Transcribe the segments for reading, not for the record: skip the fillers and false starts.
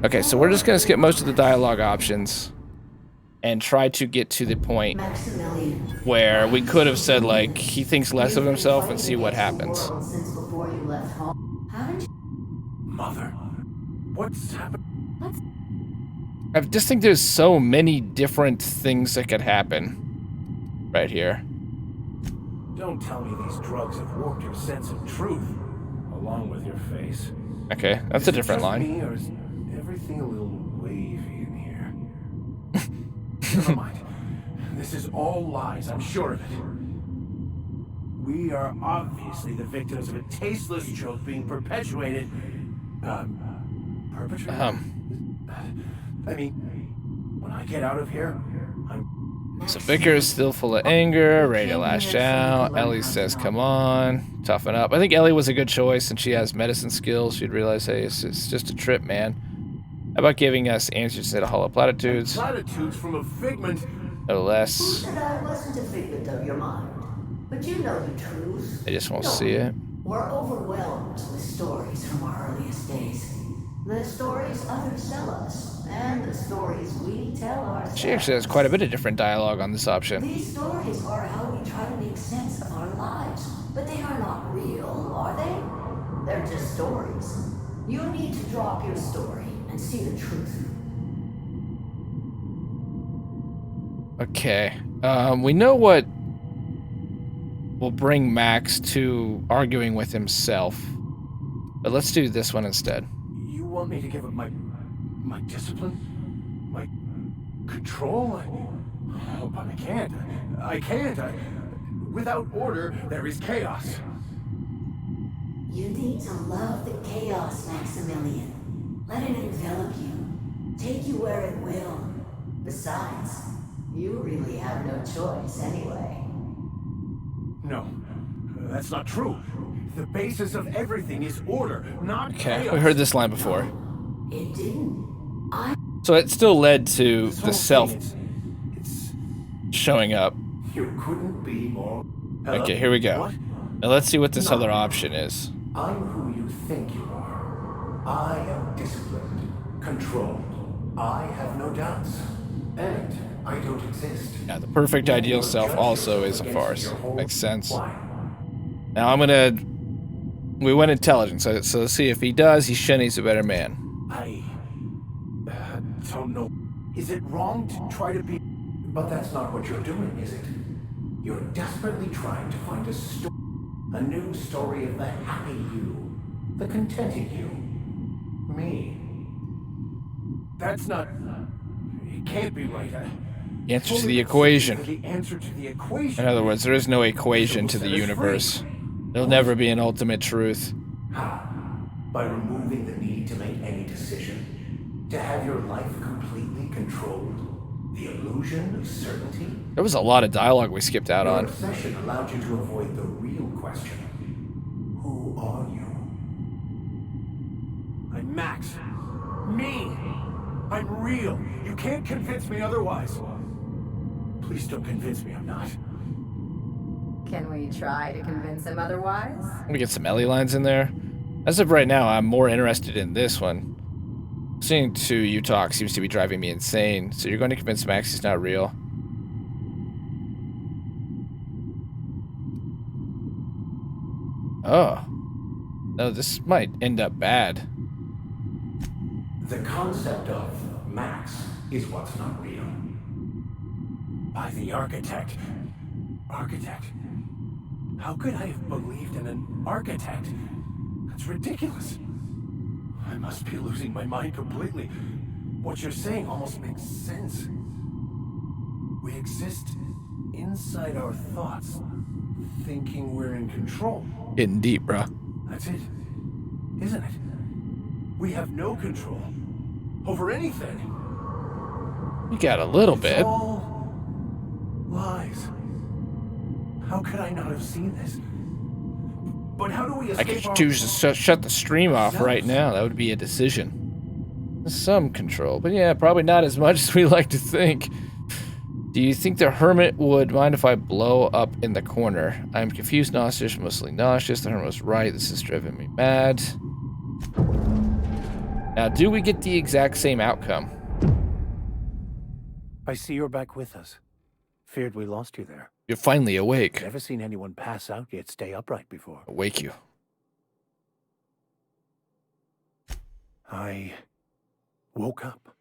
Okay, so we're just gonna skip most of the dialogue options and try to get to the point where we could have said, like, he thinks less of himself and see what happens. Mother, what's happened? I just think there's so many different things that could happen right here. Don't tell me these drugs have warped your sense of truth, along with your face. Okay, that's a different line. Me, or is everything a little wavy in here? Never mind. This is all lies, I'm sure of it. We are obviously the victims of a tasteless joke being perpetuated. Perpetrated? I mean, when I get out of here, So Vicar is still full of anger, ready to lash out. Ellie says, come on, toughen up. I think Ellie was a good choice, and she has medicine skills. She'd realize, hey, it's just a trip, man. How about giving us answers to the hollow platitudes? Platitudes from a figment. No less. Who said I wasn't a figment of your mind? But you know the truth. I just won't see it. We're overwhelmed with stories from our earliest days. The stories others tell us, and the stories we tell ourselves. She actually has quite a bit of different dialogue on this option. These stories are how we try to make sense of our lives, but they are not real, are they? They're just stories. You need to drop your story and see the truth. Okay. We know what will bring Max to arguing with himself. But let's do this one instead. You want me to give up my discipline? My control? Oh, but I can't. I can't. Without order, there is chaos. You need to love the chaos, Maximilian. Let it envelop you. Take you where it will. Besides, you really have no choice anyway. No, that's not true. The basis of everything is order, not chaos. We heard this line before. It didn't. So it still led to the self It's showing up. you couldn't be more. Hello? Okay, here we go. What? Now let's see what this other option is. I'm who you think you are. I am disciplined, controlled. I have no doubts. And I don't exist. Now the perfect ideal self also is a farce. Makes sense. Why? Now we went intelligence, so let's see if he does. He should. He's a better man. I don't know. Is it wrong to try to be? But that's not what you're doing, is it? You're desperately trying to find a new story of the happy you, the contented you, me. That's not. It can't be right. The answer to the equation. The answer to the equation. In other words, there is no equation to the universe. There'll never be an ultimate truth. How? By removing the need to make any decision, to have your life completely controlled. The illusion of certainty. There was a lot of dialogue we skipped out Your on. obsession allowed you to avoid the real question. Who are you? I'm Max. Me. I'm real. You can't convince me otherwise. Please don't convince me I'm not. Can we try to convince him otherwise? Let me get some Ellie lines in there. As of right now, I'm more interested in this one. Listening to you talk seems to be driving me insane. So you're going to convince Max he's not real? Oh. No, this might end up bad. The concept of Max is what's not real. By the architect. Architect? How could I have believed in an architect? That's ridiculous. I must be losing my mind completely. What you're saying almost makes sense. We exist inside our thoughts, thinking we're in control. Getting deep, bruh. That's it, isn't it? We have no control over anything. You got a little It's bit. all lies. How could I not have seen this? But how do we I escape could choose to shut the stream off right now. That would be a decision. Some control, but yeah, probably not as much as we like to think. Do you think the hermit would mind if I blow up in the corner? I'm confused, nauseous, mostly nauseous. The hermit was right. This has driven me mad. Now, do we get the exact same outcome? I see you're back with us. Feared we lost you there. You're finally awake. Never seen anyone pass out yet stay upright before. Awake you. I woke up.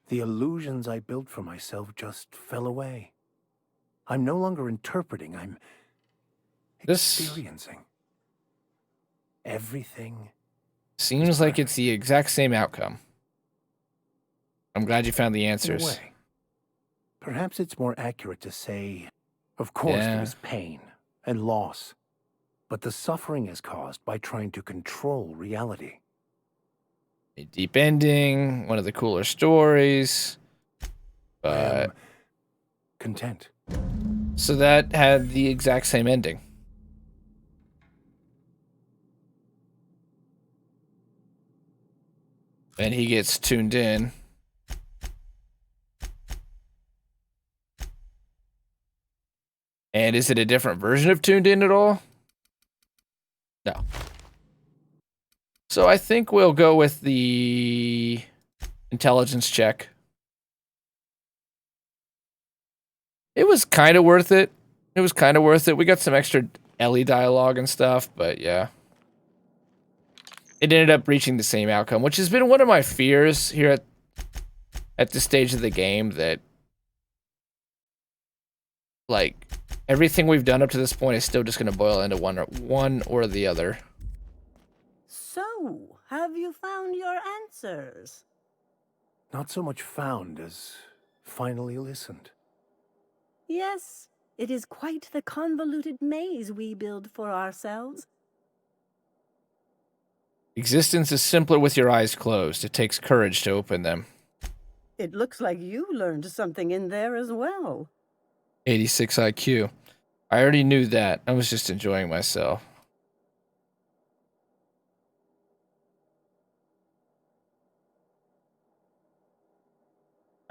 The illusions I built for myself just fell away. I'm no longer interpreting, I'm experiencing. Everything Seems like it's the exact same outcome. I'm glad you found the in a answers. way. Perhaps it's more accurate to say, of course Yeah. there is pain and loss, but the suffering is caused by trying to control reality. A deep ending, one of the cooler stories. I But am content. so that had the exact same ending. And he gets tuned in. And is it a different version of tuned in at all? No. So I think we'll go with the intelligence check. It was kind of worth it. It was kind of worth it. We got some extra Ellie dialogue and stuff, but yeah. It ended up reaching the same outcome, which has been one of my fears here at this stage of the game, that like everything we've done up to this point is still just going to boil into one or the other. So, have you found your answers? Not so much found as finally listened. Yes, it is quite the convoluted maze we build for ourselves. Existence is simpler with your eyes closed. It takes courage to open them. It looks like you learned something in there as well. 86 IQ. I already knew that. I was just enjoying myself.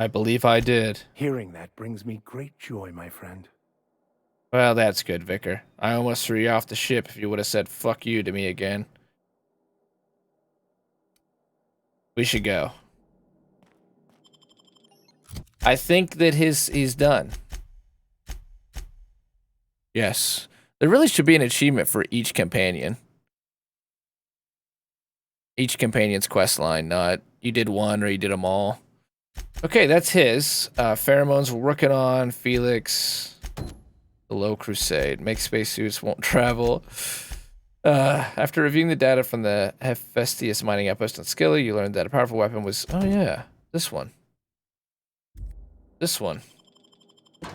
I believe I did. Hearing that brings me great joy, my friend. Well, that's good, Vicar. I almost threw you off the ship if you would have said fuck you to me again. We should go. I think that he's done. Yes. There really should be an achievement for each companion. Each companion's quest line, not you did one or you did them all. Okay, that's his. Pheromones we're working on. Felix. The Low Crusade. Make spacesuits, won't travel. After reviewing the data from the Hephaestus mining outpost on Skilly, you learned that a powerful weapon was... Oh yeah, this one. This one.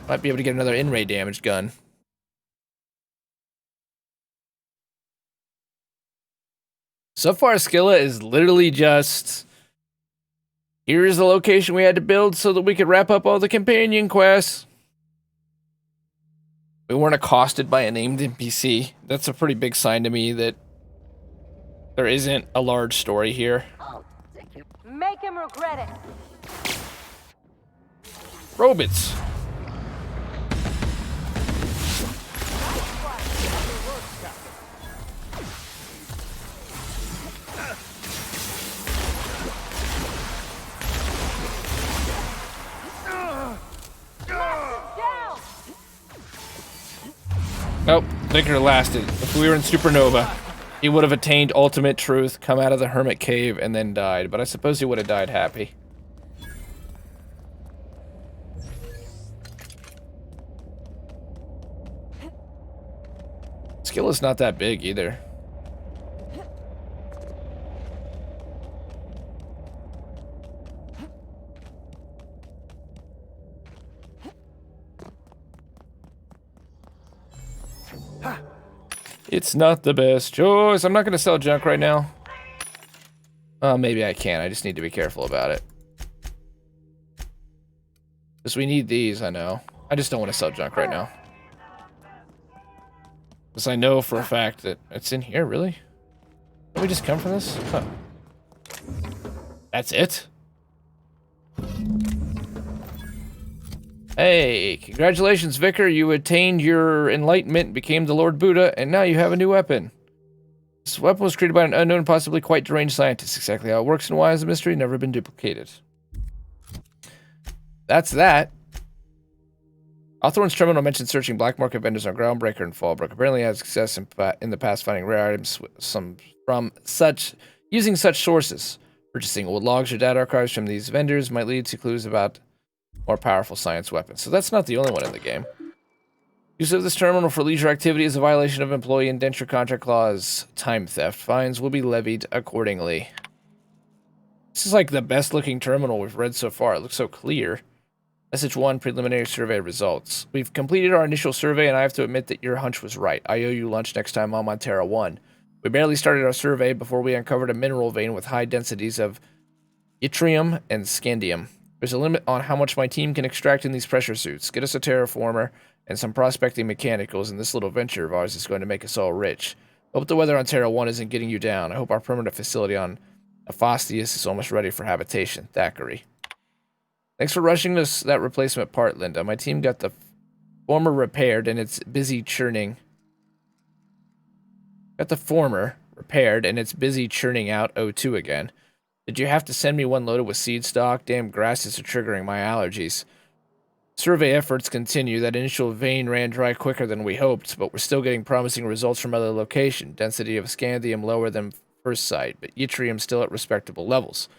Might be able to get another in-ray damage gun. So far, Skilla is literally just... Here's the location we had to build so that we could wrap up all the companion quests. We weren't accosted by a named NPC. That's a pretty big sign to me that there isn't a large story here. Make him regret it. Robots. Nope, Vicar lasted. If we were in Supernova, he would have attained ultimate truth, come out of the hermit cave, and then died. But I suppose he would have died happy. Skill is not that big either. It's not the best choice. I'm not going to sell junk right now. Maybe I can. I just need to be careful about it. Because we need these, I know. I just don't want to sell junk right now. Because I know for a fact that it's in here, really? Did we just come from this? Huh. That's it? Hey, congratulations, Vicar. You attained your enlightenment, became the Lord Buddha, and now you have a new weapon. This weapon was created by an unknown, possibly quite deranged scientist. Exactly how it works and why is a mystery, never been duplicated. That's that. Hawthorne's terminal mentioned searching black market vendors on Groundbreaker and Fallbrook. Apparently had success in the past finding rare items using such sources. Purchasing old logs or data archives from these vendors might lead to clues about more powerful science weapons. So that's not the only one in the game. Use of this terminal for leisure activity is a violation of employee indenture contract clause. Time theft. Fines will be levied accordingly. This is like the best looking terminal we've read so far. It looks so clear. Message 1, preliminary survey results. We've completed our initial survey, and I have to admit that your hunch was right. I owe you lunch next time I'm on Terra 1. We barely started our survey before we uncovered a mineral vein with high densities of yttrium and scandium. There's a limit on how much my team can extract in these pressure suits. Get us a terraformer and some prospecting mechanicals, and this little venture of ours is going to make us all rich. Hope the weather on Terra 1 isn't getting you down. I hope our permanent facility on Aphostius is almost ready for habitation. Thackeray. Thanks for rushing that replacement part, Linda. My team got the former repaired, and it's busy churning. Got the former repaired, and it's busy churning out O2 again. Did you have to send me one loaded with seed stock? Damn grasses are triggering my allergies. Survey efforts continue. That initial vein ran dry quicker than we hoped, but we're still getting promising results from other locations. Density of scandium lower than first sight, but yttrium still at respectable levels.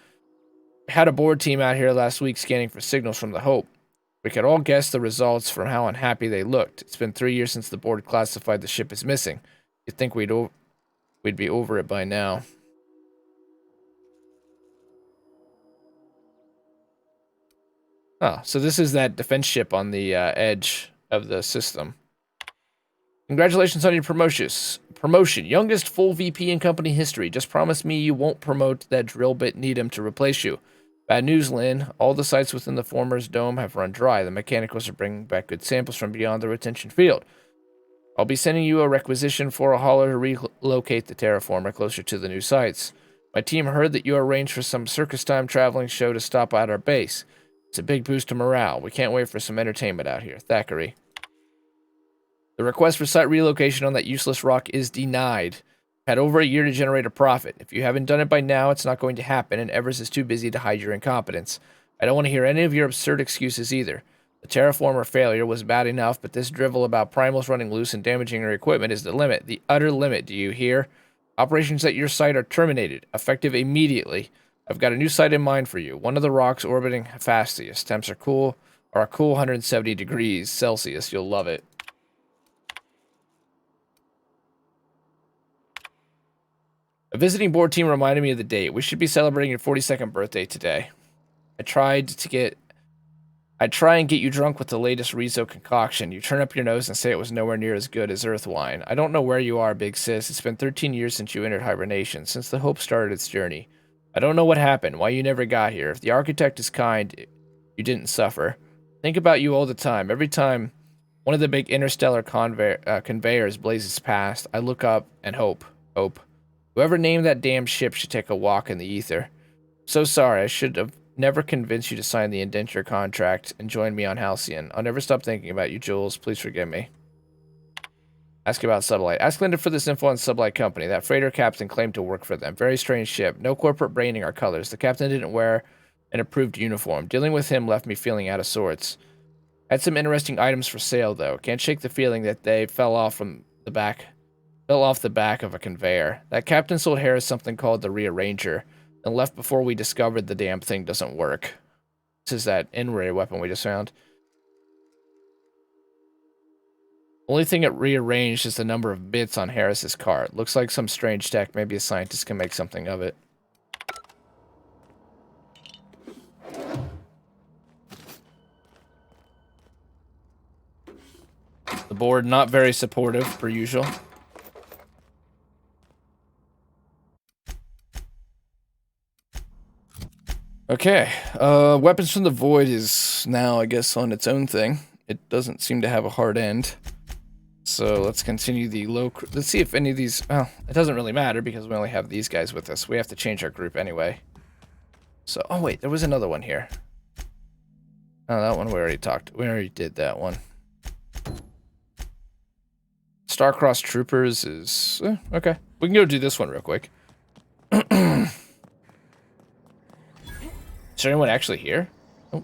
We had a board team out here last week scanning for signals from the Hope. We could all guess the results from how unhappy they looked. It's been 3 years since the board classified the ship as missing. You'd think we'd be over it by now. Oh, so this is that defense ship on the edge of the system. Congratulations on your promotion. Youngest full VP in company history. Just promise me you won't promote that drill bit Needham to replace you. Bad news, Lynn. All the sites within the former's dome have run dry. The mechanicals are bringing back good samples from beyond the retention field. I'll be sending you a requisition for a hauler to relocate the terraformer closer to the new sites. My team heard that you arranged for some circus time traveling show to stop at our base. It's a big boost to morale. We can't wait for some entertainment out here. Thackeray. The request for site relocation on that useless rock is denied. Had over a year to generate a profit. If you haven't done it by now, it's not going to happen, and Evers is too busy to hide your incompetence. I don't want to hear any of your absurd excuses either. The terraformer failure was bad enough, but this drivel about primals running loose and damaging your equipment is the limit. The utter limit, do you hear? Operations at your site are terminated, effective immediately. I've got a new site in mind for you. One of the rocks orbiting Hephaestus. Temps are a cool 170 degrees Celsius. You'll love it. A visiting board team reminded me of the date. We should be celebrating your 42nd birthday today. I try and get you drunk with the latest Rizzo concoction. You turn up your nose and say it was nowhere near as good as Earth wine. I don't know where you are, big sis. It's been 13 years since you entered hibernation, since the Hope started its journey. I don't know what happened, why you never got here. If the architect is kind, you didn't suffer. Think about you all the time. Every time one of the big interstellar conveyors blazes past, I look up and hope. Whoever named that damn ship should take a walk in the ether. So sorry, I should have never convinced you to sign the indenture contract and join me on Halcyon. I'll never stop thinking about you, Jules. Please forgive me. Ask about Sublight. Ask Linda for this info on Sublight Company. That freighter captain claimed to work for them. Very strange ship. No corporate branding or colors. The captain didn't wear an approved uniform. Dealing with him left me feeling out of sorts. Had some interesting items for sale, though. Can't shake the feeling that they fell off the back of a conveyor. That captain sold Harris something called the Rearranger and left before we discovered the damn thing doesn't work. This is that in-ray weapon we just found. Only thing it rearranged is the number of bits on Harris's cart. Looks like some strange tech. Maybe a scientist can make something of it. The board not very supportive, per usual. Okay, Weapons from the Void is now, I guess, on its own thing. It doesn't seem to have a hard end. So let's continue the let's see if any of these, well, it doesn't really matter because we only have these guys with us. We have to change our group anyway. So, oh wait, there was another one here. Oh, that one we already did that one. Star-Crossed Troopers is... okay. We can go do this one real quick. Is there anyone actually here? Oh.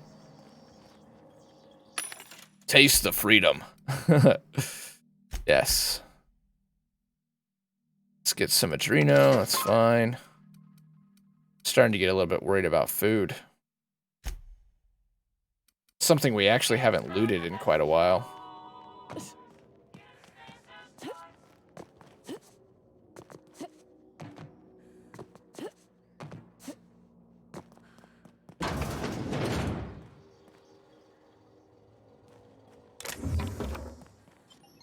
Taste the freedom. Yes. Let's get some Adreno. That's fine. Starting to get a little bit worried about food. Something we actually haven't looted in quite a while.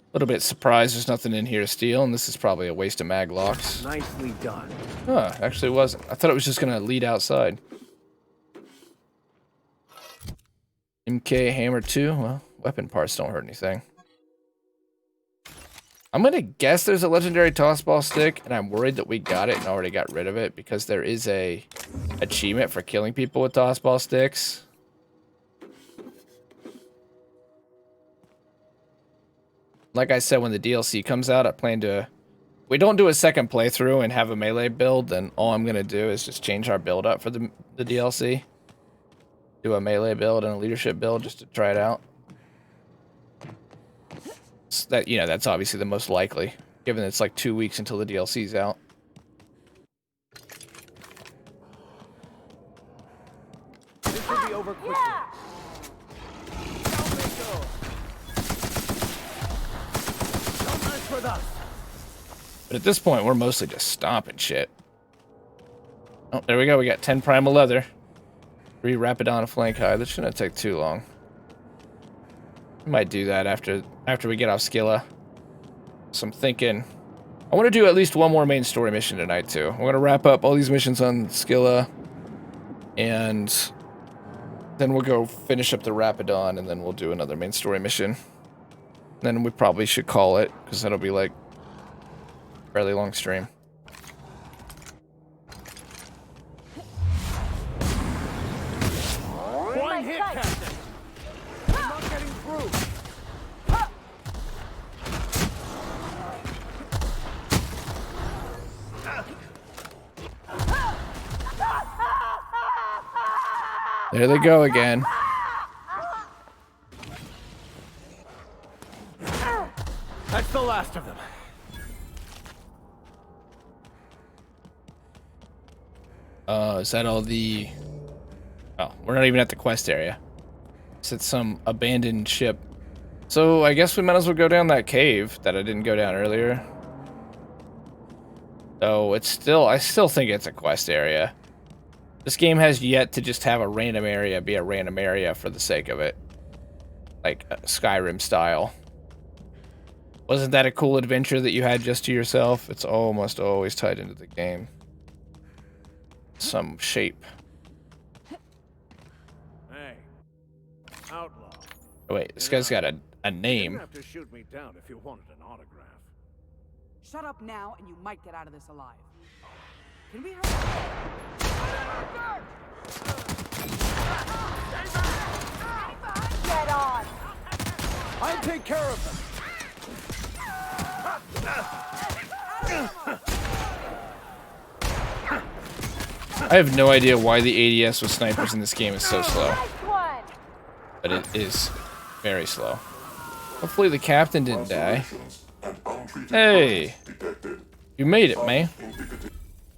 A little bit surprised there's nothing in here to steal, and this is probably a waste of mag locks. Nicely done. Huh, actually wasn't. I thought it was just gonna lead outside. MK Hammer 2, well, weapon parts don't hurt anything. I'm gonna guess there's a legendary tossball stick, and I'm worried that we got it and already got rid of it because there is a achievement for killing people with tossball sticks. Like I said, when the DLC comes out, I plan to... We don't do a second playthrough and have a melee build, then all I'm going to do is just change our build up for the DLC. Do a melee build and a leadership build just to try it out. So that, you know, that's obviously the most likely, given it's like 2 weeks until the DLC's out. This will be over quickly. Yeah! Don't mess with us. But at this point, we're mostly just stomping shit. Oh, there we go. We got 10 primal leather. 3 Rapidon flank high. This shouldn't take too long. We might do that after we get off Skilla. So I'm thinking... I want to do at least one more main story mission tonight, too. We're going to wrap up all these missions on Skilla. And... then we'll go finish up the Rapidon, and then we'll do another main story mission. Then we probably should call it, because that'll be like... a fairly long stream. One hit, Captain. I'm not getting through. There they go again. That's the last of them. Is that all the... Oh, we're not even at the quest area. It's at some abandoned ship. So I guess we might as well go down that cave that I didn't go down earlier. So it's still... I still think it's a quest area. This game has yet to just have a random area be a random area for the sake of it. Like Skyrim style. Wasn't that a cool adventure that you had just to yourself? It's almost always tied into the game. Some shape. Hey, outlaw. Oh, wait, this guy's got a You name. didn't have to shoot me down if you wanted an autograph. Shut up now, and you might get out of this alive. Can we hurry? Get on! I'll take care of them. I have no idea why the ADS with snipers in this game is so slow. Nice one! But it is very slow. Hopefully the captain didn't die. Hey! You made it, man.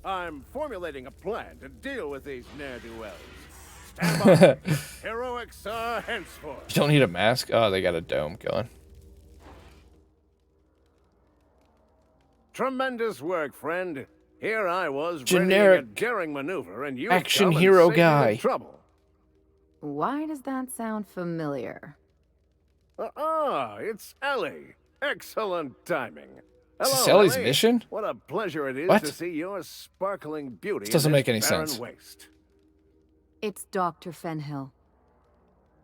I'm formulating a plan to deal with these ne'er-do-wells. Stand by. Heroics are henceforth. You don't need a mask? Oh, they got a dome going. Tremendous work, friend. Here I was Generic readying a daring maneuver, and you action come and hero saved me the guy. trouble. Why does that sound familiar? It's Ellie. Excellent timing. Is this Hello, Ellie's Ellie. mission? What a pleasure it is What? to see your sparkling beauty. This doesn't in make any barren sense. Waste. It's Dr. Fenhill.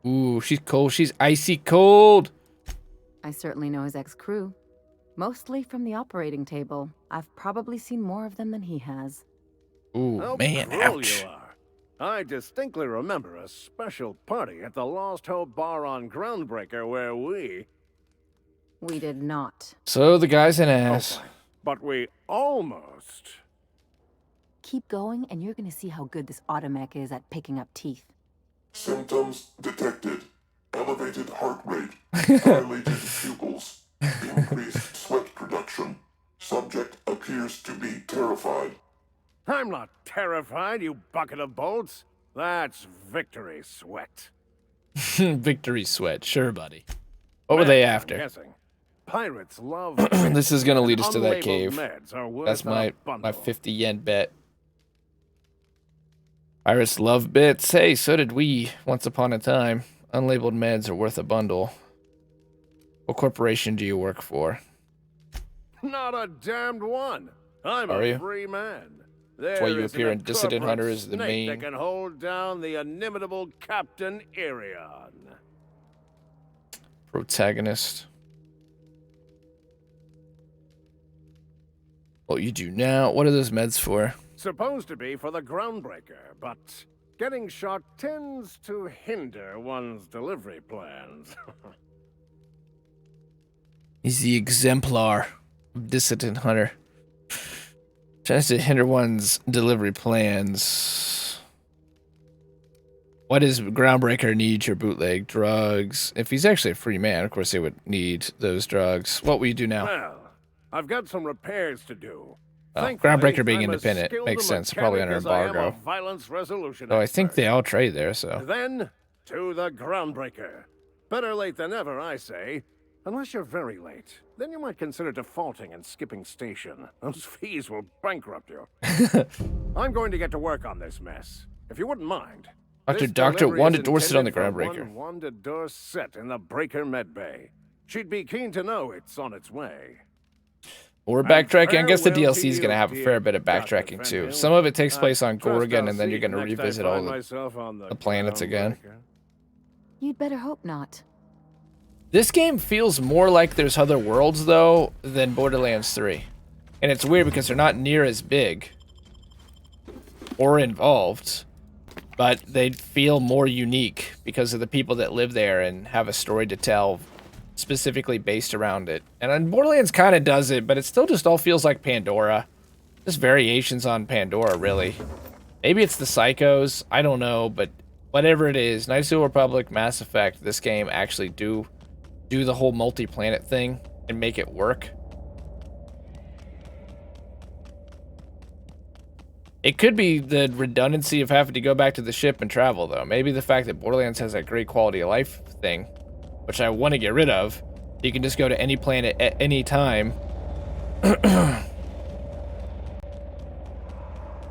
Ooh, she's cold. She's icy cold. I certainly know his ex-crew. Mostly from the operating table. I've probably seen more of them than he has. Ooh, How man, cruel ouch. you are. I distinctly remember a special party at the Lost Hope Bar on Groundbreaker where we... We did not. So the guy's an ass. But we almost. Keep going, and you're gonna see how good this automech is at picking up teeth. Symptoms detected. Elevated heart rate. Dilated pupils. Increased sweat production. Subject appears to be terrified. I'm not terrified, you bucket of bolts. That's victory sweat. Victory sweat. Sure, buddy. What were they after? I'm guessing. Pirates love. This is gonna lead us to that Unlabeled cave. meds are worth That's my a bundle. 50 yen bet. Pirates love bits. Hey, so did we once upon a time. Unlabeled meds are worth a bundle. What corporation do you work for? Not a damned one. I'm Are a you? free man. That's why you There appear isn't in a Dissident corporate Hunter as the snake main- that can hold down the inimitable Captain Irion. Protagonist. What you do now? What are those meds for? Supposed to be for the groundbreaker, but getting shot tends to hinder one's delivery plans. He's the exemplar of Dissident Hunter. Tries to hinder one's delivery plans. Why does Groundbreaker need your bootleg drugs? If he's actually a free man, of course they would need those drugs. What will you do now? Well, I've got some repairs to do. Oh, Thankfully, Groundbreaker being I'm as independent skilled makes a sense. Probably under mechanic as I am embargo. a violence resolution Oh, I think expert. they all trade there, so. Then, to the Groundbreaker. Better late than never, I say. Unless you're very late. Then you might consider defaulting and skipping station. Those fees will bankrupt you. I'm going to get to work on this mess. If you wouldn't mind. Dr. This Dr. delivery Wanda is Dorset on the intended for Groundbreaker. one Wanda Dorset in the Breaker Medbay. She'd be keen to know it's on its way. We're backtracking. I guess the farewell DLC to is going to you, have a dear fair bit of Dr. backtracking too. Fenhill. Some of it takes place on Trust Gorgon, I'll and then see you're going to next I revisit find all myself on the planets again. Groundbreaker. You'd better hope not. This game feels more like there's other worlds, though, than Borderlands 3. And it's weird because they're not near as big or involved, but they feel more unique because of the people that live there and have a story to tell specifically based around it. And Borderlands kind of does it, but it still just all feels like Pandora. Just variations on Pandora, really. Maybe it's the Psychos, I don't know, but whatever it is, Knights of the Republic, Mass Effect, this game actually do the whole multi-planet thing and make it work. It could be the redundancy of having to go back to the ship and travel, though. Maybe the fact that Borderlands has that great quality of life thing, which I want to get rid of. You can just go to any planet at any time.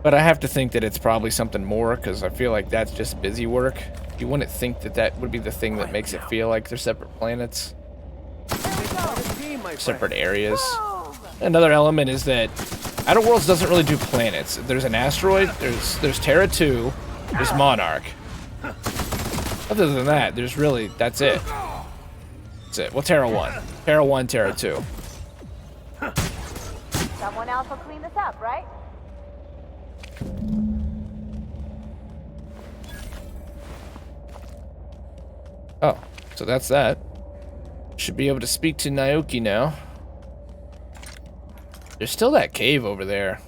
But I have to think that it's probably something more, because I feel like that's just busy work. You wouldn't think that that would be the thing that makes it feel like they're separate planets, separate areas. Another element is that Outer Worlds doesn't really do planets. There's an asteroid, there's Terra 2, there's Monarch. Other than that, that's it. That's it. Well, Terra 1. Terra 1, Terra 2. Someone else will clean this up, right? Oh, so that's that. Should be able to speak to Naoki now. There's still that cave over there.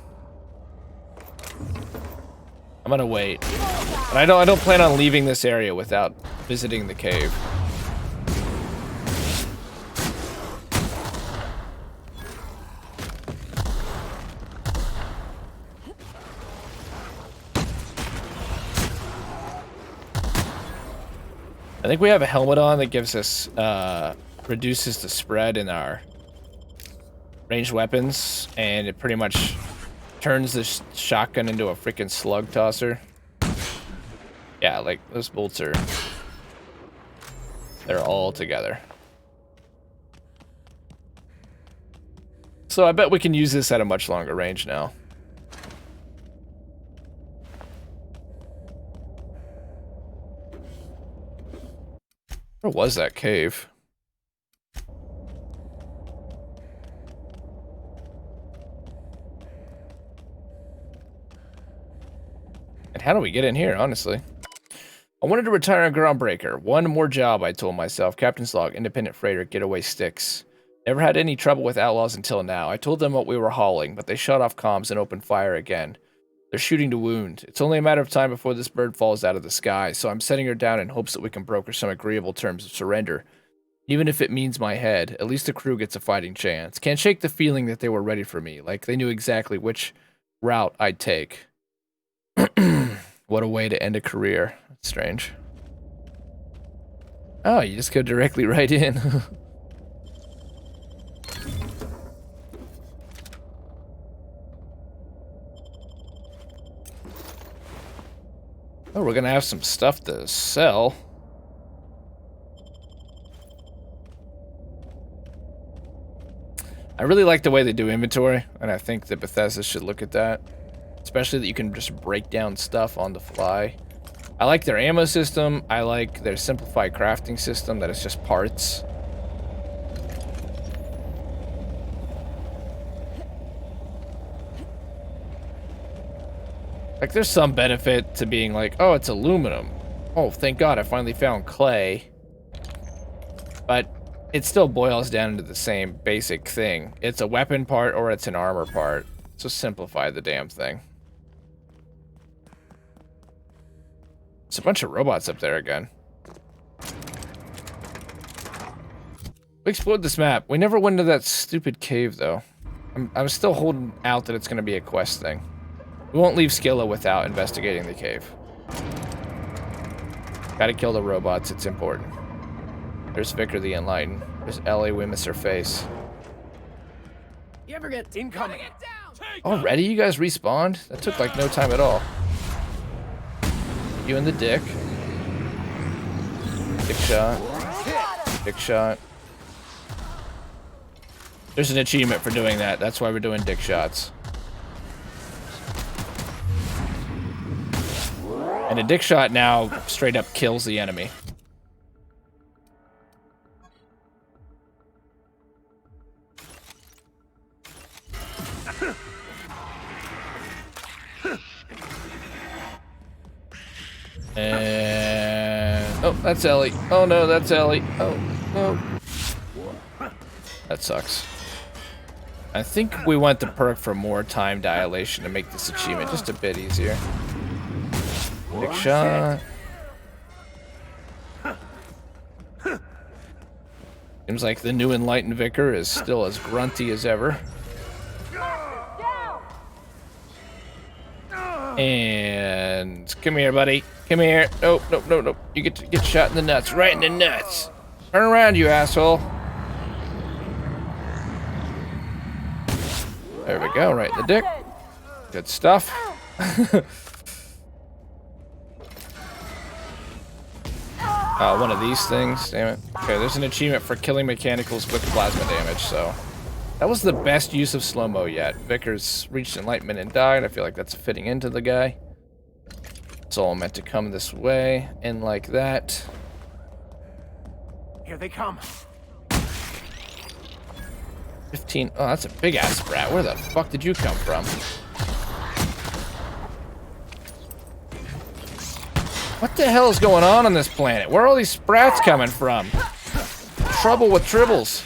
I'm gonna wait. But I don't plan on leaving this area without visiting the cave. I think we have a helmet on that gives us, reduces the spread in our ranged weapons, and it pretty much turns this shotgun into a freaking slug tosser. Yeah, like, those bolts they're all together. So I bet we can use this at a much longer range now. Where was that cave? And how do we get in here, honestly? I wanted to retire on Groundbreaker. One more job, I told myself. Captain's log, independent freighter, getaway sticks. Never had any trouble with outlaws until now. I told them what we were hauling, but they shut off comms and opened fire again. They're shooting to wound. It's only a matter of time before this bird falls out of the sky, so I'm setting her down in hopes that we can broker some agreeable terms of surrender. Even if it means my head, at least the crew gets a fighting chance. Can't shake the feeling that they were ready for me, like they knew exactly which route I'd take. What a way to end a career. That's strange. Oh, you just go directly right in. Oh, we're gonna have some stuff to sell. I really like the way they do inventory, and I think that Bethesda should look at that. Especially that you can just break down stuff on the fly. I like their ammo system. I like their simplified crafting system that is just parts. Like, there's some benefit to being like, oh, it's aluminum. Oh, thank God I finally found clay. But it still boils down to the same basic thing. It's a weapon part or it's an armor part. So simplify the damn thing. There's a bunch of robots up there again. We explored this map. We never went into that stupid cave, though. I'm still holding out that it's going to be a quest thing. We won't leave Skilla without investigating the cave. Gotta kill the robots, it's important. There's Vicar the Enlightened. There's Ellie, we miss her face. You ever get incoming? Already? You guys respawned? That took like no time at all. You in the dick. Dick shot. Dick shot. There's an achievement for doing that. That's why we're doing dick shots. And a dick shot now straight up kills the enemy. And oh, that's Ellie. Oh no, that's Ellie. Oh no. That sucks. I think we want the perk for more time dilation to make this achievement just a bit easier. Big shot. Seems like the new Enlightened Vicar is still as grunty as ever. And come here, buddy. Come here. Nope, nope, nope, nope. You get shot in the nuts. Right in the nuts. Turn around, you asshole. There we go, right in the dick. Good stuff. One of these things, damn it. Okay, there's an achievement for killing mechanicals with plasma damage, so that was the best use of slow-mo yet. Vickers reached enlightenment and died. I feel like that's fitting into the guy. It's all meant to come this way, and like that. Here they come. 15. Oh, that's a big-ass sprat. Where the fuck did you come from? What the hell is going on this planet? Where are all these sprats coming from? Trouble with tribbles.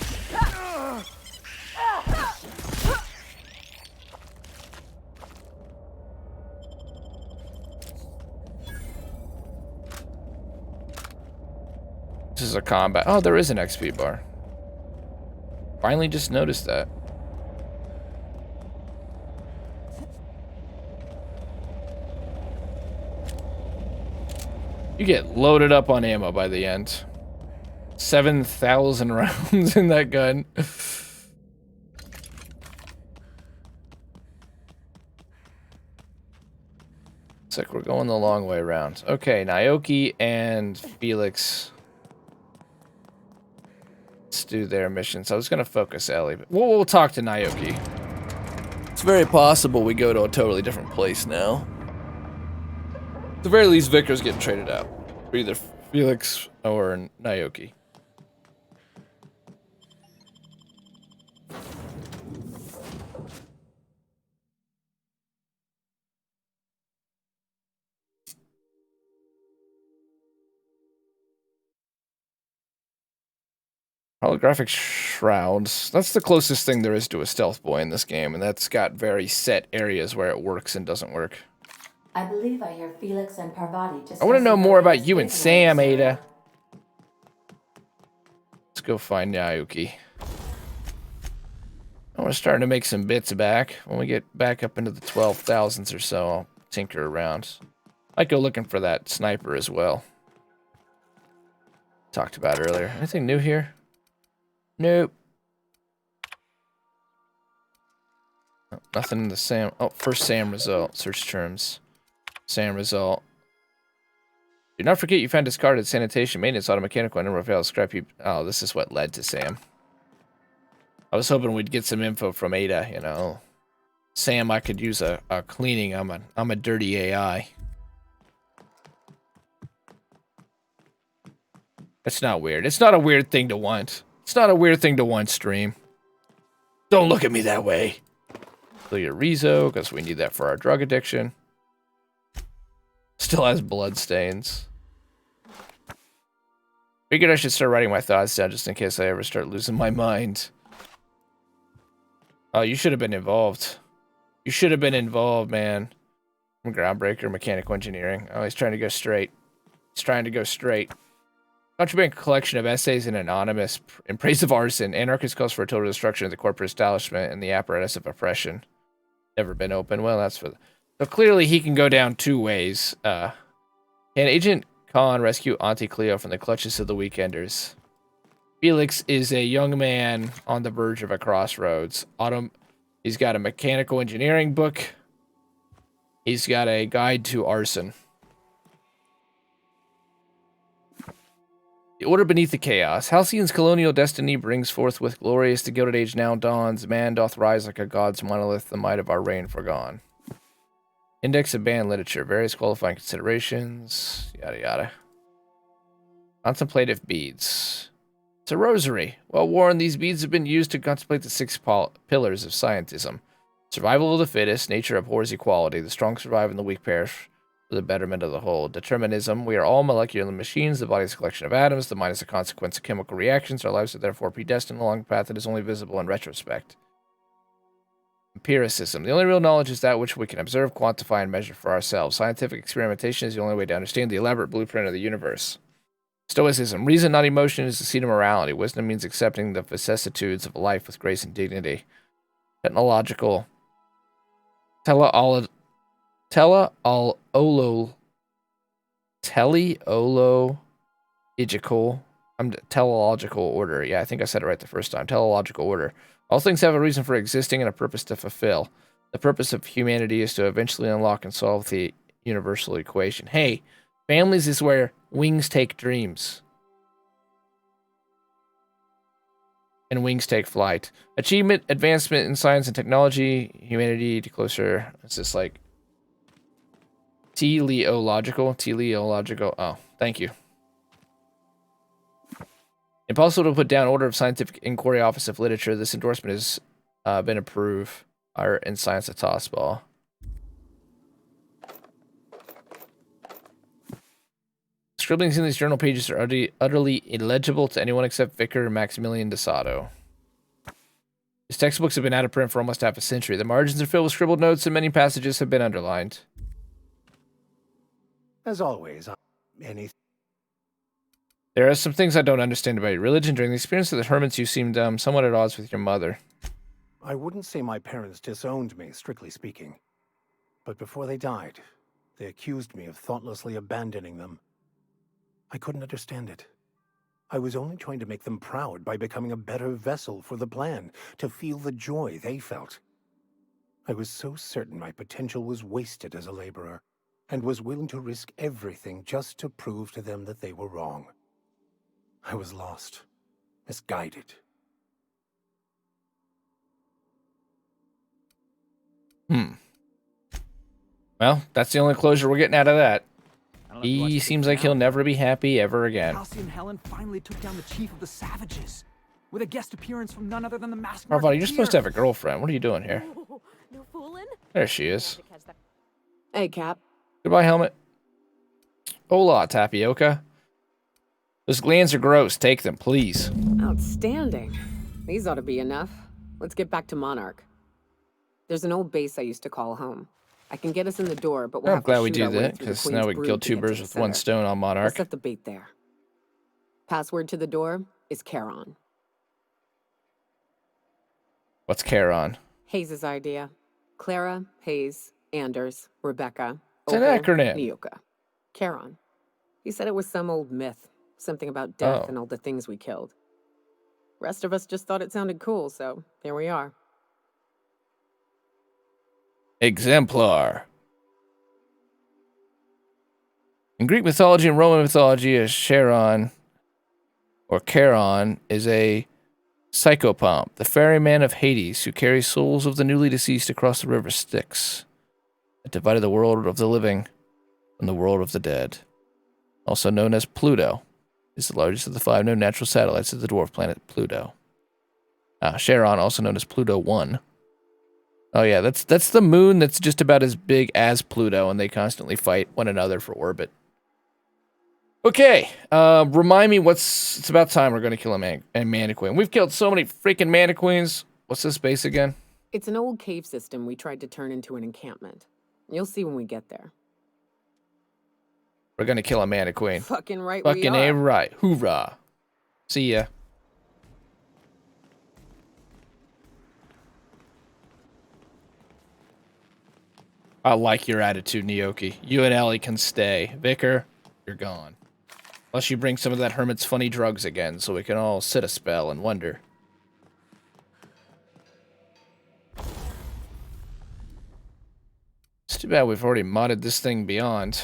This is a combat. Oh, there is an XP bar. Finally just noticed that. You get loaded up on ammo by the end. 7,000 rounds in that gun. Looks like we're going the long way around. Okay, Naoki and Felix. Let's do their missions. I was going to focus Ellie, but we'll talk to Naoki. It's very possible we go to a totally different place now. At the very least, Vicar's getting traded out for either Felix or Naoki. Holographic shrouds. That's the closest thing there is to a stealth boy in this game, and that's got very set areas where it works and doesn't work. I believe I hear Felix and Parvati just. I want to know more about you and Sam, Ada. Let's go find Naoki. We're starting to make some bits back. When we get back up into the 12,000s or so, I'll tinker around. I'd go looking for that sniper as well. Talked about earlier. Anything new here? Nope. Oh, nothing in the Sam. Oh, first Sam result. Search terms. Sam result. Do not forget you found discarded sanitation, maintenance, auto mechanical, and number of failed scrap heap. Oh, this is what led to Sam. I was hoping we'd get some info from Ada, you know. Sam, I could use a cleaning. I'm a dirty AI. That's not weird. It's not a weird thing to want. It's not a weird thing to want, stream. Don't look at me that way. Clear Rezo, because we need that for our drug addiction. Still has blood stains. Figured I should start writing my thoughts down just in case I ever start losing my mind. Oh, you should have been involved. You should have been involved, man. Groundbreaker, mechanical engineering. Oh, he's trying to go straight. He's trying to go straight. Contraband collection of essays in Anonymous in praise of arson. Anarchist calls for a total destruction of the corporate establishment and the apparatus of oppression. Never been open. Well, that's for... So clearly he can go down two ways. Can Agent Khan rescue Auntie Cleo from the clutches of the Weekenders? Felix is a young man on the verge of a crossroads. He's got a mechanical engineering book. He's got a guide to arson. The Order Beneath the Chaos. Halcyon's colonial destiny brings forth with glorious the Gilded Age now dawns. Man doth rise like a god's monolith, the might of our reign forgone. Index of banned literature. Various qualifying considerations. Yada yada. Contemplative beads. It's a rosary. Well worn, these beads have been used to contemplate the 6 pillars of scientism. Survival of the fittest. Nature abhors equality. The strong survive and the weak perish for the betterment of the whole. Determinism. We are all molecular machines. The body is a collection of atoms. The mind is a consequence of chemical reactions. Our lives are therefore predestined along a path that is only visible in retrospect. Empiricism. The only real knowledge is that which we can observe, quantify, and measure for ourselves. Scientific experimentation is the only way to understand the elaborate blueprint of the universe. Stoicism. Reason, not emotion, is the seat of morality. Wisdom means accepting the vicissitudes of life with grace and dignity. Technological. Teleological order. Yeah, I think I said it right the first time. Teleological order. All things have a reason for existing and a purpose to fulfill. The purpose of humanity is to eventually unlock and solve the universal equation. Hey, families is where wings take dreams. And wings take flight. Achievement, advancement in science and technology, humanity to closer. It's just like teleological. Oh, thank you. Impossible to put down. Order of Scientific Inquiry, Office of Literature. This endorsement has been approved. Art and Science at Tossball. Scribblings in these journal pages are utterly illegible to anyone except Vicar Maximilian de Sado. His textbooks have been out of print for almost half a century. The margins are filled with scribbled notes and many passages have been underlined. As always, There are some things I don't understand about your religion. During the experience of the hermits, you seemed somewhat at odds with your mother. I wouldn't say my parents disowned me, strictly speaking. But before they died, they accused me of thoughtlessly abandoning them. I couldn't understand it. I was only trying to make them proud by becoming a better vessel for the plan, to feel the joy they felt. I was so certain my potential was wasted as a laborer, and was willing to risk everything just to prove to them that they were wrong. I was lost, misguided. Well, that's the only closure we're getting out of that. He seems like he'll never be happy ever again. Halcyon Helen finally took down the chief of the savages, with a guest appearance from none other than the masked Parvati, you're supposed to have a girlfriend. What are you doing here? No fooling. There she is. Hey, Cap. Goodbye, helmet. Hola, Tapioca. Those glands are gross. Take them, please. Outstanding. These ought to be enough. Let's get back to Monarch. There's an old base I used to call home. I can get us in the door, but we'll I'm have glad to we shoot do our way that, through the because Queen's now we can kill Brood to two get to birds the with one center. stone on We'll Monarch. set the bait there. Password to the door is Charon. What's Charon? Hayes' idea. Clara, Hayes, Anders, Rebecca. It's an Opal, acronym. Nyoka. Charon. He said it was some old myth. Something about death Oh. and all the things we killed. Rest of us just thought it sounded cool, so here we are. Exemplar. In Greek mythology and Roman mythology, a Charon, or Charon, is a psychopomp, the ferryman of Hades, who carries souls of the newly deceased across the river Styx, that divided the world of the living from the world of the dead. Also known as Pluto, is the largest of the 5 known natural satellites of the dwarf planet Pluto. Charon, also known as Pluto 1. Oh yeah, that's the moon that's just about as big as Pluto, and they constantly fight one another for orbit. Okay, remind me it's about time we're going to kill a Mantiqueen. We've killed so many freaking Mantiqueens. What's this base again? It's an old cave system we tried to turn into an encampment. You'll see when we get there. We're going to kill a Mantiqueen. Fucking right Fucking we are. A right. Hoorah. See ya. I like your attitude, Nyoki. You and Ellie can stay. Vicar, you're gone. Unless you bring some of that hermit's funny drugs again, so we can all sit a spell and wonder. It's too bad we've already modded this thing beyond.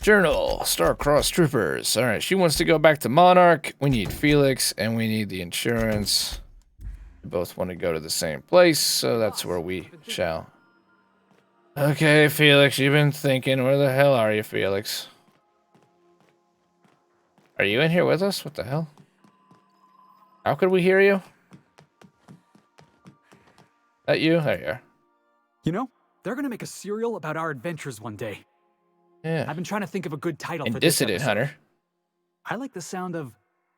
Journal, Star-Crossed Troopers. Alright, she wants to go back to Monarch. We need Felix, and we need the insurance. We both want to go to the same place, so that's where we shall. Okay, Felix, you've been thinking. Where the hell are you, Felix? Are you in here with us? What the hell? How could we hear you? That you? There you are. You know, they're gonna make a serial about our adventures one day. Yeah. I've been trying to think of a good title And for this Dissident episode. Hunter. I like the sound of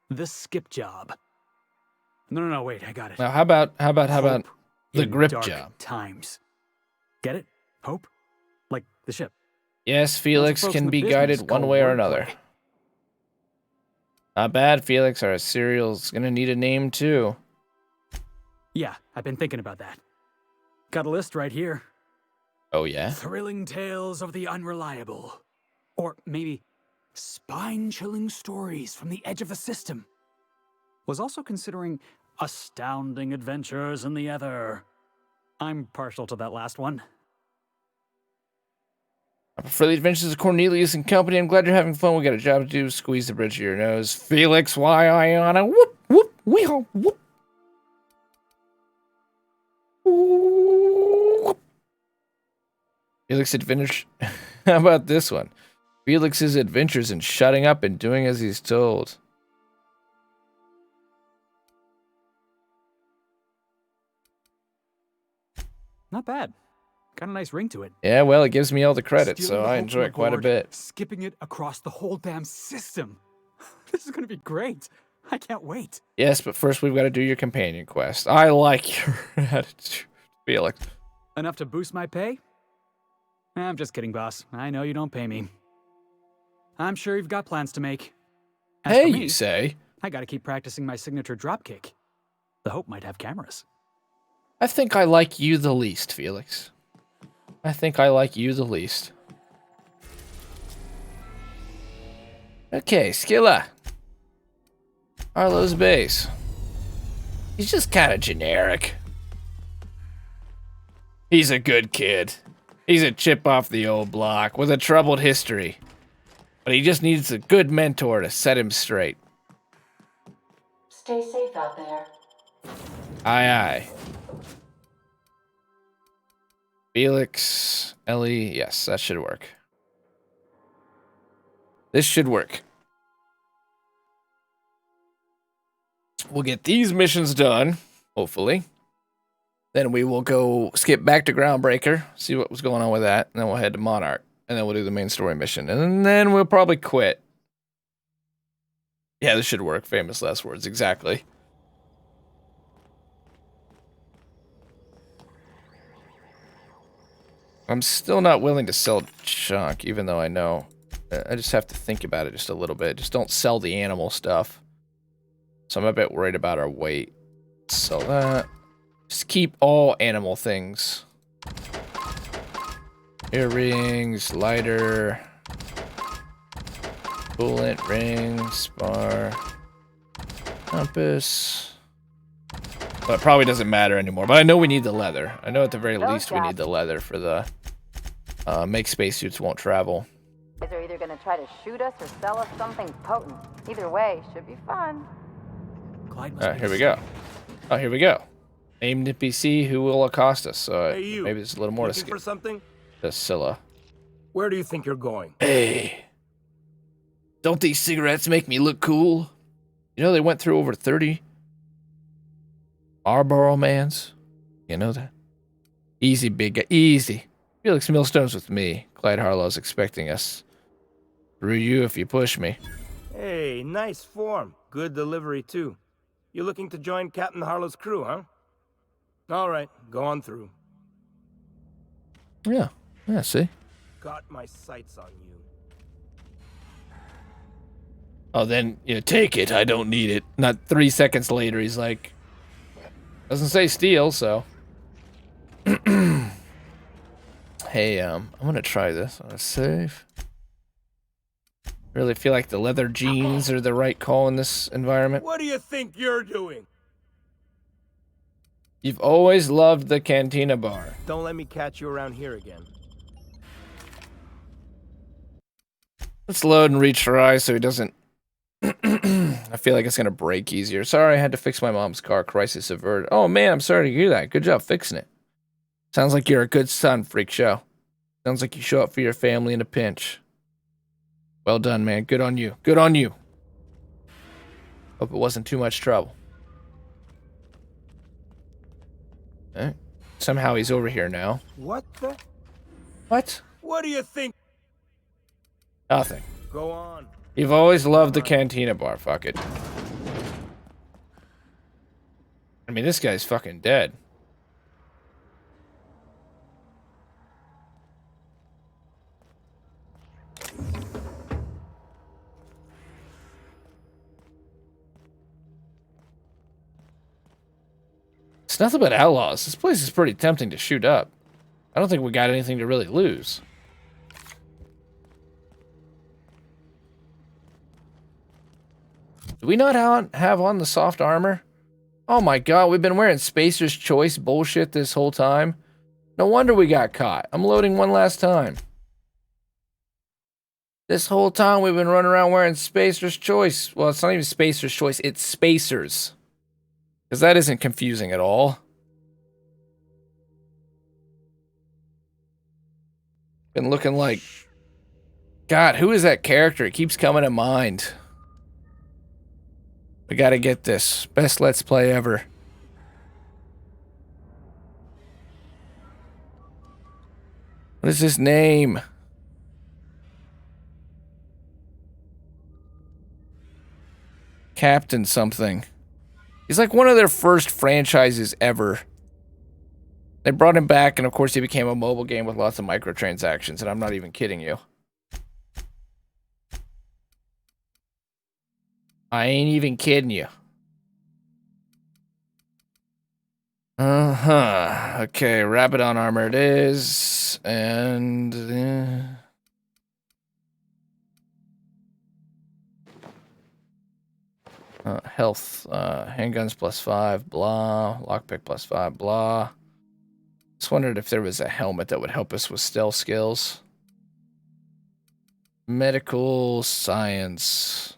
The Skip Job. No, wait, I got it. Now, how about Hope the in Grip Dark Job? Times. Get it? Hope? Like the ship. Yes, Felix folks in can the be business guided call one way or wordplay. another. Not bad, Felix. Our serial's gonna need a name too. Yeah, I've been thinking about that. Got a list right here. Oh yeah? Thrilling Tales of the Unreliable. Or maybe Spine-Chilling Stories from the Edge of the System. Was also considering Astounding Adventures in the Ether. I'm partial to that last one. I prefer the adventures of Cornelius and company. I'm glad you're having fun. We got a job to do. Squeeze the bridge of your nose. Felix, why Iona? Whoop, whoop, wee-haw, whoop. Whoop. Felix adventures. How about this one? Felix's adventures in shutting up and doing as he's told. Not bad. Got a nice ring to it. Yeah, well, it gives me all the credit, Stealing so the I hope enjoy from it quite a aboard, bit. Skipping it across the whole damn system. This is gonna be great. I can't wait. Yes, but first we've got to do your companion quest. I like your attitude, Felix. Enough to boost my pay? I'm just kidding, boss. I know you don't pay me. I'm sure you've got plans to make. As Hey, for me, you say? I gotta keep practicing my signature dropkick. The Hope might have cameras. I think I like you the least, Felix. I think I like you the least. Okay, Skilla. Arlo's base. He's just kind of generic. He's a good kid. He's a chip off the old block with a troubled history. But he just needs a good mentor to set him straight. Stay safe out there. Aye, aye. Felix, Ellie, yes, that should work. This should work. We'll get these missions done, hopefully. Then we will go skip back to Groundbreaker, see what was going on with that, and then we'll head to Monarch, and then we'll do the main story mission, and then we'll probably quit. Yeah, this should work. Famous last words, exactly. I'm still not willing to sell junk, even though I know. I just have to think about it just a little bit. Just don't sell the animal stuff. So I'm a bit worried about our weight. Sell that. Just keep all animal things. Earrings, lighter, coolant, ring, spar, compass. But it probably doesn't matter anymore. But I know we need the leather. I know at the very least we need the leather for the make spacesuits won't travel. They're either gonna try to shoot us or sell us something potent. Either way, should be fun. Here we go. Oh, here we go. Named NPC who will accost us. So Hey, you. maybe there's a little more to Looking skip. for something? The Scylla. Where do you think you're going? Hey, don't these cigarettes make me look cool? You know they went through over 30 Marlboro Mans. You know that? Easy, big guy. Easy. Felix Millstone's with me. Clyde Harlow's expecting us. Through you if you push me. Hey, nice form. Good delivery, too. You looking to join Captain Harlow's crew, huh? All right, go on through. Yeah. Yeah, see? Got my sights on you. Oh, then you take it. I don't need it. Not 3 seconds later, he's like, doesn't say steal, so. Hey, I'm gonna try this. I'm gonna save. Really feel like the leather jeans are the right call in this environment. What do you think you're doing? You've always loved the Cantina bar. Don't let me catch you around here again. Let's load and retry so he doesn't... I feel like it's gonna break easier. Sorry, I had to fix my mom's car. Crisis averted. Oh man, I'm sorry to hear that. Good job fixing it. Sounds like you're a good son, Freak Show. Sounds like you show up for your family in a pinch. Well done, man. Good on you. Good on you. Hope it wasn't too much trouble. Okay. Somehow he's over here now. What the? What? What do you think? Nothing. Go on. You've always loved the Cantina bar. Fuck it. I mean, this guy's fucking dead. It's nothing but outlaws. This place is pretty tempting to shoot up. I don't think we got anything to really lose. Do we not have on the soft armor? Oh my god, we've been wearing Spacer's Choice bullshit this whole time. No wonder we got caught. I'm loading one last time. This whole time we've been running around wearing Spacer's Choice. Well, it's not even Spacer's Choice, it's Spacers. Because that isn't confusing at all. Been looking like... God, who is that character? It keeps coming to mind. We gotta get this. Best Let's Play ever. What is his name? Captain something. He's like one of their first franchises ever. They brought him back, and of course he became a mobile game with lots of microtransactions, and I'm not even kidding you. I ain't even kidding you. Uh-huh. Okay, Rabadon armor it is, and... health, handguns +5, blah. Lockpick +5, blah. Just wondered if there was a helmet that would help us with stealth skills. Medical science.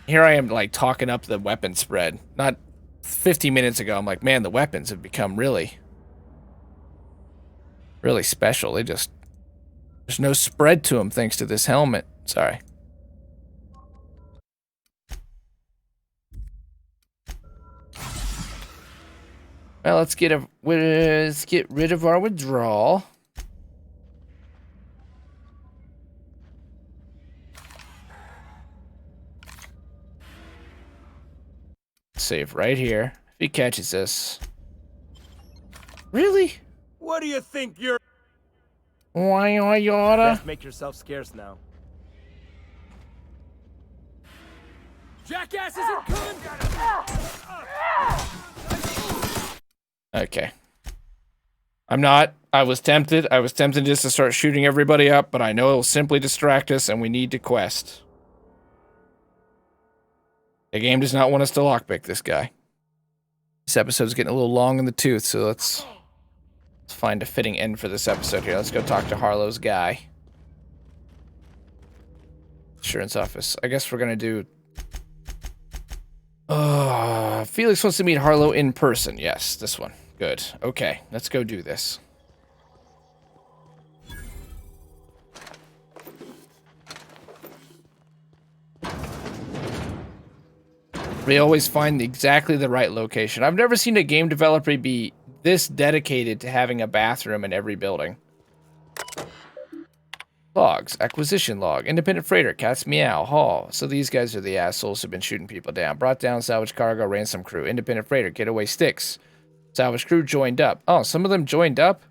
Here I am, like, talking up the weapon spread. Not 15 minutes ago, I'm like, man, the weapons have become really special. They just... There's no spread to them thanks to this helmet. Sorry. Well, let's get rid of our withdrawal. save right here. If he catches us. Really? What do you think you're... Why you oughta? Best make yourself scarce now. Jackass isn't coming! Okay. I'm not. I was tempted. I was tempted just to start shooting everybody up, but I know it will simply distract us and we need to quest. The game does not want us to lockpick this guy. This episode's getting a little long in the tooth, so let's find a fitting end for this episode here. Let's go talk to Harlow's guy. Insurance office. I guess we're gonna do... Felix wants to meet Harlow in person. Yes, this one. Good. Okay, let's go do this. We always find exactly the right location. I've never seen a game developer be this dedicated to having a bathroom in every building. Logs. Acquisition log. Independent freighter. Cats meow. Haul. So these guys are the assholes who've been shooting people down. Brought down salvage cargo. Ransom crew. Independent freighter. Getaway sticks. Salvage crew joined up. Oh, some of them joined up?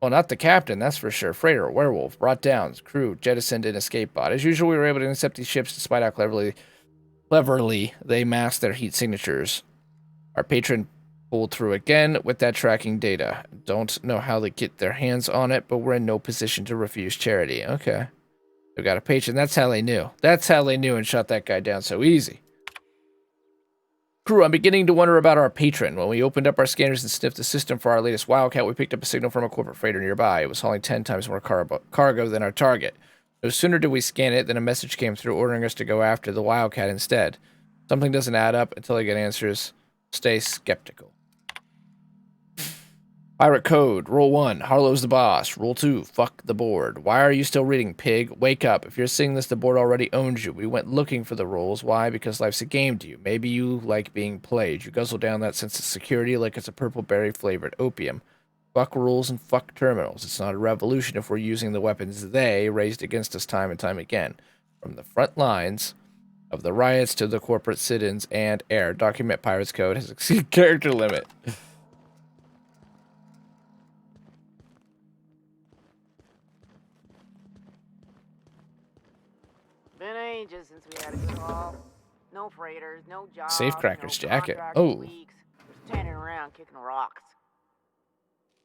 Well, not the captain, that's for sure. Freighter. Werewolf. Brought down. Crew. Jettisoned an escape pod. As usual, we were able to intercept these ships despite how cleverly they masked their heat signatures. Our patron pulled through again with that tracking data. Don't know how they get their hands on it, but we're in no position to refuse charity. Okay. We got a patron. That's how they knew. That's how they knew and shot that guy down so easy. Crew, I'm beginning to wonder about our patron. When we opened up our scanners and sniffed the system for our latest Wildcat, we picked up a signal from a corporate freighter nearby. It was hauling 10 times more cargo than our target. No sooner did we scan it than a message came through ordering us to go after the Wildcat instead. Something doesn't add up until I get answers. Stay skeptical. Pirate code. Rule 1. Harlow's the boss. Rule 2. Fuck the board. Why are you still reading, pig? Wake up. If you're seeing this, the board already owns you. We went looking for the rules. Why? Because life's a game to you. Maybe you like being played. You guzzle down that sense of security like it's a purple berry flavored opium. Fuck rules and fuck terminals. It's not a revolution if we're using the weapons they raised against us time and time again. From the front lines of the riots to the corporate sit-ins and air. Document Pirates Code has exceeded character limit. Been ages since we had a good haul. No freighters, no jobs. Safecracker's no jacket. contracts, Oh. weeks. Just standing around kicking rocks.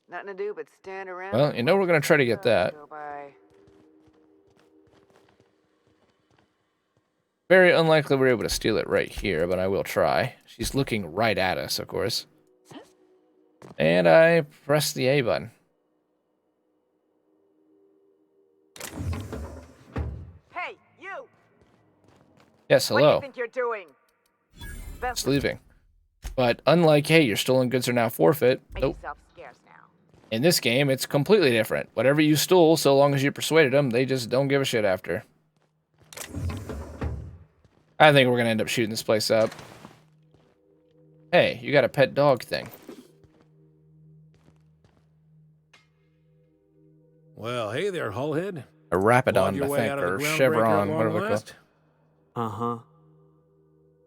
Nothing to do but stand around. Well, you know we're going to try to get that. Go by. Very unlikely we're able to steal it right here, but I will try. She's looking right at us, of course. And I press the A button. Hey, you! Yes, What do hello. you think you're doing? It's leaving. But unlike, hey, your stolen goods are now forfeit. Make Nope. yourself scarce now. In this game, it's completely different. Whatever you stole, so long as you persuaded them, they just don't give a shit after. I think we're going to end up shooting this place up. Hey, you got a pet dog thing. Well, hey there, Hullhead. A Rapidon, Clawed your I way think, out of the or groundbreaker Chevron, at whatever long they're last? called. Uh-huh.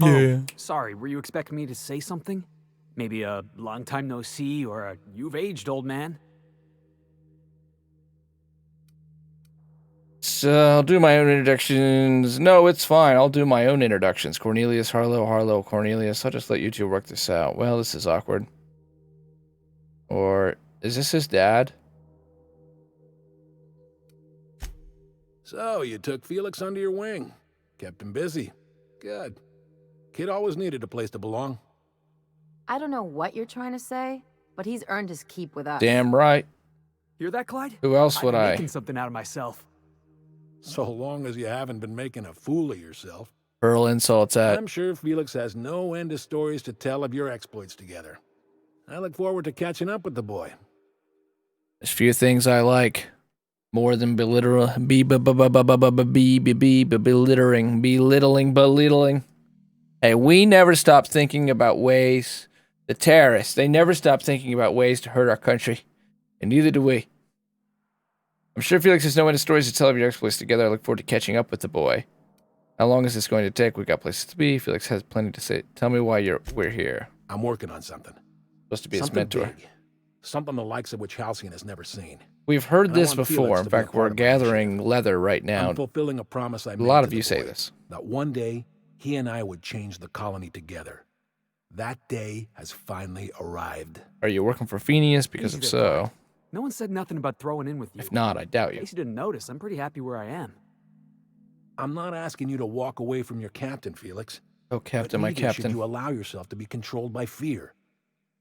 Yeah. Oh, sorry, were you expecting me to say something? Maybe a long time no see or a you've aged, old man? So I'll do my own introductions. No, it's fine. I'll do my own introductions. Cornelius, Harlow, Harlow, Cornelius. I'll just let you two work this out. Well, this is awkward. Or is this his dad? So, you took Felix under your wing. Kept him busy. Good. Kid always needed a place to belong. I don't know what you're trying to say, but he's earned his keep with us. Damn right. Hear that, Clyde? Who else would I'm I? making something out of myself. So long as you haven't been making a fool of yourself. Hurl insults at. I'm sure Felix has no end of stories to tell of your exploits together. I look forward to catching up with the boy. There's few things I like more than belittling. Hey, we never stop thinking about ways. The terrorists, they never stop thinking about ways to hurt our country. And neither do we. I'm sure Felix has no end of stories to tell of your exploits together. I look forward to catching up with the boy. How long is this going to take? We got places to be. Felix has plenty to say. Tell me why we're here. I'm working on something. Supposed to be his Something mentor. big. Something the likes of which Halcyon has never seen. We've heard And I this want before. Felix In to be a fact, we're part of my gathering leather right now. I'm fulfilling a promise I made A lot to of the you say boy, this. that one day he and I would change the colony together. That day has finally arrived. Are you working for Phineas? Because Easy if there, so, Clark. No one said nothing about throwing in with you. if not, I doubt In you. case you didn't notice, I'm pretty happy where I am. I'm not asking you to walk away from your captain, Felix. Oh, Captain, but my neither captain. should you allow yourself to be controlled by fear.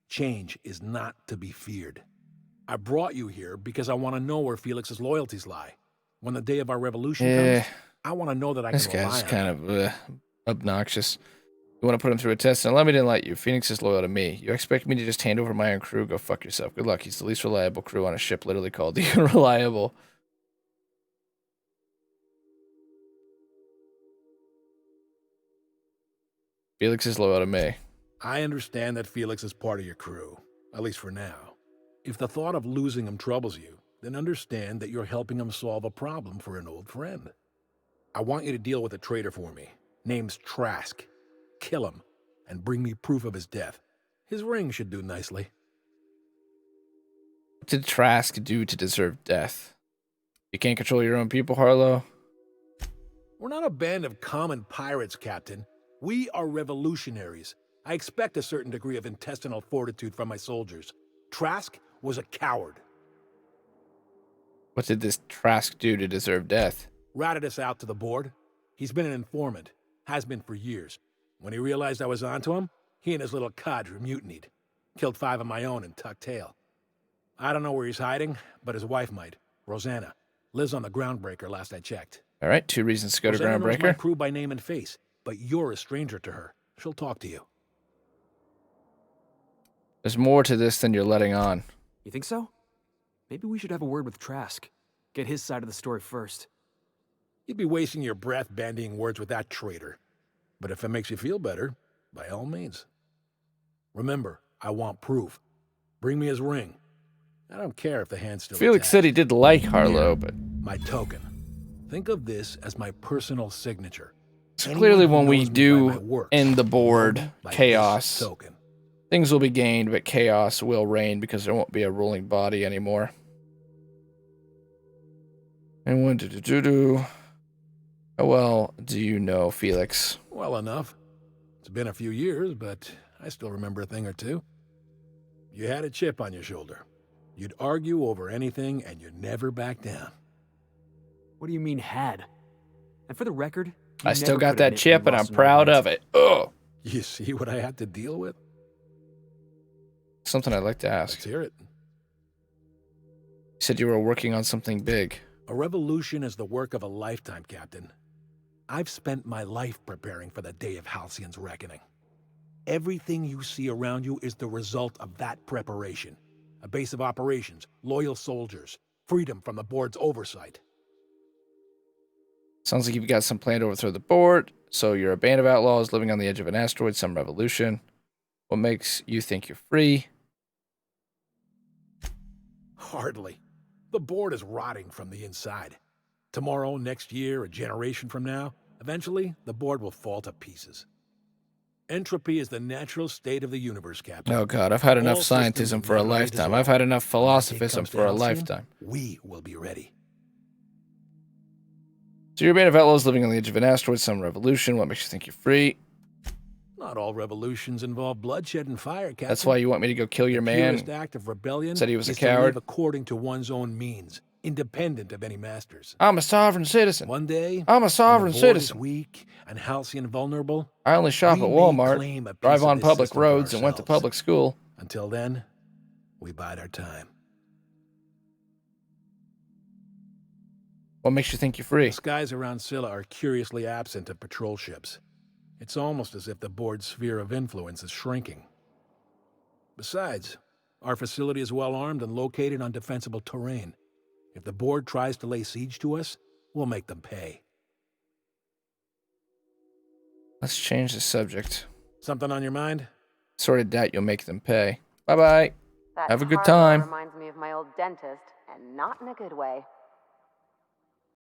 Change is not to be feared. I brought you here because I want to know where Felix's loyalties lie. When the day of our revolution comes, I want to know that I This can rely guy's on kind him. of obnoxious. You want to put him through a test and let me enlighten you. Phoenix is loyal to me. You expect me to just hand over my own crew? Go fuck yourself. Good luck. He's the least reliable crew on a ship literally called the Unreliable. Felix is loyal to me. I understand that Felix is part of your crew, at least for now. If the thought of losing him troubles you, then understand that you're helping him solve a problem for an old friend. I want you to deal with a traitor for me. Name's Trask. Kill him, and bring me proof of his death. His ring should do nicely. What did Trask do to deserve death? You can't control your own people, Harlow? We're not a band of common pirates, Captain. We are revolutionaries. I expect a certain degree of intestinal fortitude from my soldiers. Trask was a coward. What did this Trask do to deserve death? Ratted us out to the board. He's been an informant. Has been for years. When he realized I was onto him, he and his little cadre mutinied. Killed 5 of my own and tucked tail. I don't know where he's hiding, but his wife might. Rosanna. Lives on the Groundbreaker last I checked. All right, 2 reasons to go to Rosanna knows my Groundbreaker. crew by name and face, but you're a stranger to her. She'll talk to you. There's more to this than you're letting on. You think so? Maybe we should have a word with Trask. Get his side of the story first. You'd be wasting your breath bandying words with that traitor. But if it makes you feel better, by all means. Remember, I want proof. Bring me his ring. I don't care if the hand's still Felix attached. said he did like Harlow, but My token. Think of this as my personal signature. so clearly Anyone when who we knows me by do my works end the will board, know me by this chaos, token. things will be gained, but chaos will reign because there won't be a ruling body anymore. And when do how well do you know Felix? Well enough. It's been a few years, but I still remember a thing or two. You had a chip on your shoulder. You'd argue over anything, and you'd never back down. What do you mean had? And for the record, I still got that chip and I'm proud of it. Ugh. You see what I had to deal with? Something I'd like to ask. Let's hear it. You said you were working on something big. A revolution is the work of a lifetime, Captain. I've spent my life preparing for the day of Halcyon's reckoning. Everything you see around you is the result of that preparation. A base of operations, loyal soldiers, freedom from the board's oversight. Sounds like you've got some plan to overthrow the board, so you're a band of outlaws living on the edge of an asteroid, some revolution. What makes you think you're free? Hardly. The board is rotting from the inside. Tomorrow, next year, a generation from now, eventually, the board will fall to pieces. Entropy is the natural state of the universe, Captain. Oh god, I've had enough All systems scientism for a never lifetime. dissolve. I've had enough When that day philosophism comes to for a Halcyon, lifetime. We will be ready. So you're a band of outlaws living on the edge of an asteroid, some revolution. What makes you think you're free? Not all revolutions involve bloodshed and fire, Captain. That's why you want me to go kill your The man? purest act of rebellion Said he was a is to live coward? according to one's own means, independent of any masters. I'm a sovereign citizen. One day, I'm a sovereign when the board is citizen. weak and Halcyon vulnerable, I only shop we at may Walmart, claim a piece drive of on this public system for roads, and went to ourselves. public school. Until then, we bide our time. What makes you think you're free? The skies around Scylla are curiously absent of patrol ships. It's almost as if the board's sphere of influence is shrinking. Besides, our facility is well armed and located on defensible terrain. If the board tries to lay siege to us, we'll make them pay. Let's change the subject. Something on your mind? Sort of doubt you'll make them pay. Bye-bye. That Have a good Harlow time. reminds me of my old dentist, and not in a good way.